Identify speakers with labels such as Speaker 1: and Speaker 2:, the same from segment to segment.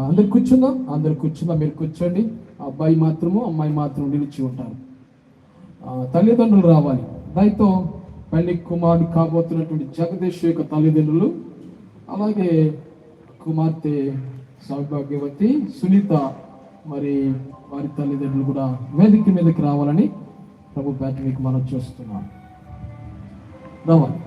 Speaker 1: అందరు కూర్చుందాం. మీరు కూర్చోండి. అబ్బాయి మాత్రము అమ్మాయి మాత్రం నిలిచి ఉంటారు. తల్లిదండ్రులు రావాలి. దాంతో పెళ్లి కుమారుడు కాబోతున్నటువంటి జగదీష్ యొక్క తల్లిదండ్రులు, అలాగే కుమార్తె సౌభాగ్యవతి సునీత మరి వారి తల్లిదండ్రులు కూడా వేదిక మీదకి రావాలని ప్రభు పేట మీకు మనం చూస్తున్నాం. రావాలి.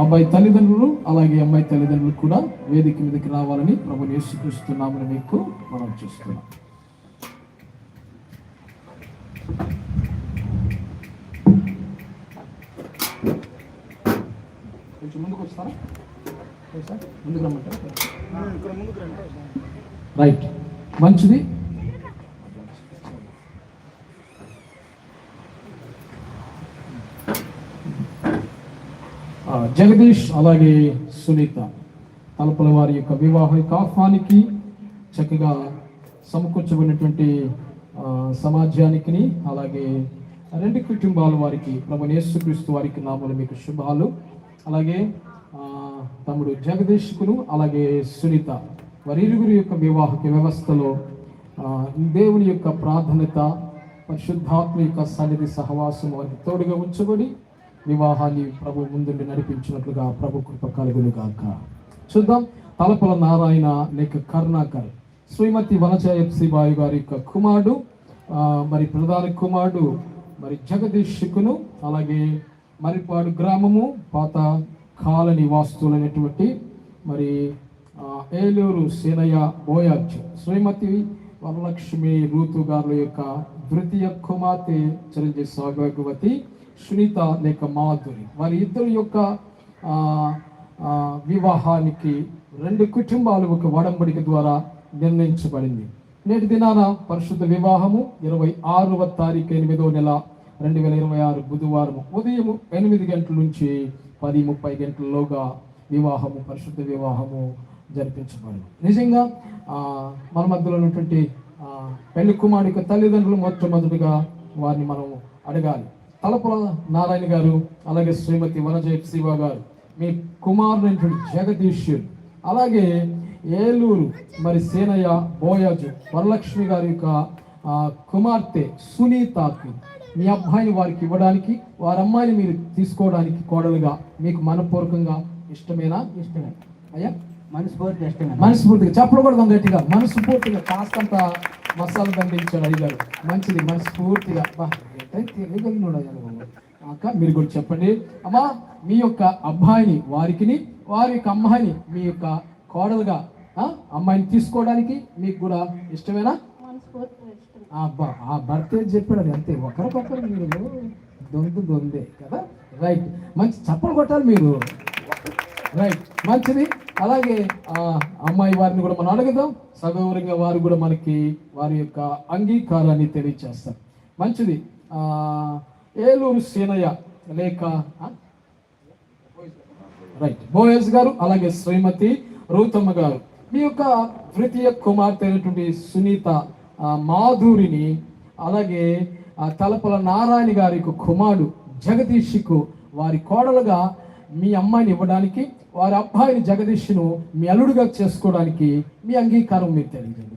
Speaker 1: అబ్బాయి తల్లిదండ్రులు అలాగే అమ్మాయి తల్లిదండ్రులు కూడా వేదిక మీదకి రావాలని ప్రభు యేసుక్రీస్తున్నామని మీకు మనం చూస్తున్నాం. కొంచెం ముందుకు వస్తారా? ముందుకు రమ్మంటారా? రైట్, మంచిది. జగదీష్ అలాగే సునీత తలపల వారి యొక్క వివాహ ఆహ్వానికి చక్కగా సమకూర్చబడినటువంటి సమాజానికి అలాగే రెండు కుటుంబాల వారికి ప్రభు యేసుక్రీస్తు వారికి నామములో మీకు శుభాలు. అలాగే తమ్ముడు జగదీష్కును అలాగే సునీత వారి ఇరుగురి యొక్క వివాహక వ్యవస్థలో దేవుని యొక్క ప్రాధాన్యత, పరిశుద్ధాత్మ యొక్క సన్నిధి సహవాసం వారికి తోడుగా ఉంచబడి వివాహాన్ని ప్రభు ముందుండి నడిపించినట్లుగా ప్రభు కృప కలుగును గాక. చూద్దాం. తలపల నారాయణ లేక కరుణాకర్ శ్రీమతి వనజ ఎఫ్సి బాయు గారి యొక్క కుమారుడు, మరి ప్రధాన కుమారుడు మరి జగదీష్కును అలాగే మరిపాడు గ్రామము పాత కాలనీ వాస్తులైనటువంటి మరి ఏలూరు సేనయ్య బోయాజ్ శ్రీమతి వరలక్ష్మి రూతు గారుల యొక్క ద్వితీయ కుమార్తె చిరంజీవి సౌభాగ్యవతి సునీత లేక మాధురి వారి ఇద్దరు యొక్క వివాహానికి రెండు కుటుంబాలు ఒక వడంబడిక ద్వారా నిర్ణయించబడింది. నేటి దినాన పరిశుద్ధ వివాహము 26వ తారీఖు 8వ నెల 2026 బుధవారం ఉదయం 8 గంటల నుంచి 10:30 గంటలలోగా వివాహము పరిశుద్ధ వివాహము జరిపించబడింది. నిజంగా మన మధ్యలో ఉన్నటువంటి పెళ్లి కుమారుడి తల్లిదండ్రులు మొట్టమొదటిగా వారిని మనం అడగాలి. తలపల నారాయణ గారు అలాగే శ్రీమతి వనజ శివ గారు మీ కుమారుడైనటువంటి జగదీష్ అలాగే ఏలూరు మరి సేనయ్య బోయాజు వరలక్ష్మి గారి యొక్క కుమార్తె సునీతకి మీ అబ్బాయిని వారికి ఇవ్వడానికి వారి అమ్మాయిని మీరు తీసుకోవడానికి కోడలుగా మీకు మనపూర్వకంగా ఇష్టమేనా? ఇష్టమే అయ్యా, మనస్ఫూర్తిగా చెప్పకూడదు గట్టిగా, మనస్ఫూర్తిగా కాస్తంత మసాలా దండించాడు అయ్యారు. మంచిది, మనస్ఫూర్తిగా అక్క మీరు కూడా చెప్పండి. అమ్మా మీ యొక్క అబ్బాయిని వారికి వారి యొక్క అమ్మాయిని మీ యొక్క కోడలుగా అమ్మాయిని తీసుకోవడానికి మీకు కూడా ఇష్టమేనా? అబ్బా ఆ భర్త చెప్పాడు అది అంతే, ఒకరికొకరు మీరు దొందే కదా. రైట్, మంచి చప్పలు కొట్టాలి మీరు. రైట్, మంచిది. అలాగే అమ్మాయి వారిని కూడా మనం అడుగుదాం. సగౌరవంగా వారు కూడా మనకి వారి యొక్క అంగీకారాన్ని తెలియచేస్తారు. మంచిది. ఏలూరు సీనయ్య లేక రైట్ బోయస్ గారు అలాగే శ్రీమతి రూతమ్మ గారు మీ యొక్క తృతీయ కుమార్తె అయినటువంటి సునీత మాధురిని అలాగే తలపల నారాయణ గారి యొక్క కుమారుడు జగదీష్కు వారి కోడలుగా మీ అమ్మాయిని ఇవ్వడానికి వారి అబ్బాయిని జగదీష్ను మీ అల్లుడుగా చేసుకోవడానికి మీ అంగీకారం మీరు తెలియజేయండి.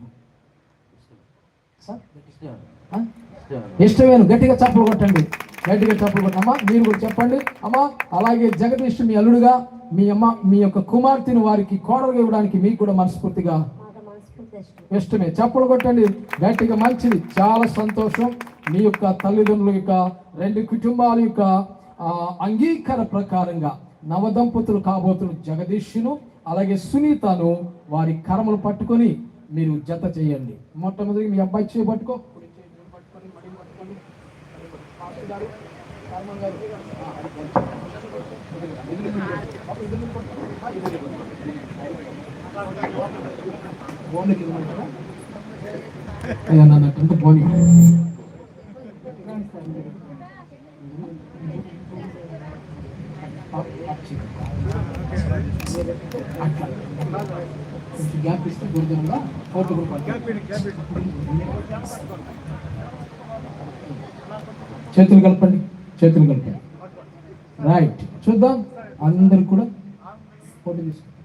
Speaker 1: ఇష్టమేను, గట్టిగా చప్పలు కొట్టండి, గట్టిగా చప్పలు కొట్టండి. అమ్మా మీరు కూడా చెప్పండి. అమ్మా అలాగే జగదీష్ మీ అల్లుడుగా మీ యొక్క కుమార్తెను వారికి కోడలుగా ఇవ్వడానికి మీకు కూడా మనస్ఫూర్తిగా ఇష్టమే. చప్పలు కొట్టండి గట్టిగా. మంచిది, చాలా సంతోషం. మీ యొక్క తల్లిదండ్రుల యొక్క రెండు కుటుంబాల యొక్క అంగీకార ప్రకారంగా నవదంపతులు కాబోతున్న జగదీష్ను అలాగే సునీతను వారి కర్మలు పట్టుకొని మీరు జత చేయండి. మొట్టమొదటి మీ అబ్బాయి చేయబట్టుకో. బోని గ్యాప్ ఇస్తే దూరంగా ఫోటో చేతులు కలపండి, చేతులు కలపండి. రైట్, చూద్దాం అందరు కూడా ఫోటో తీసుకోండి.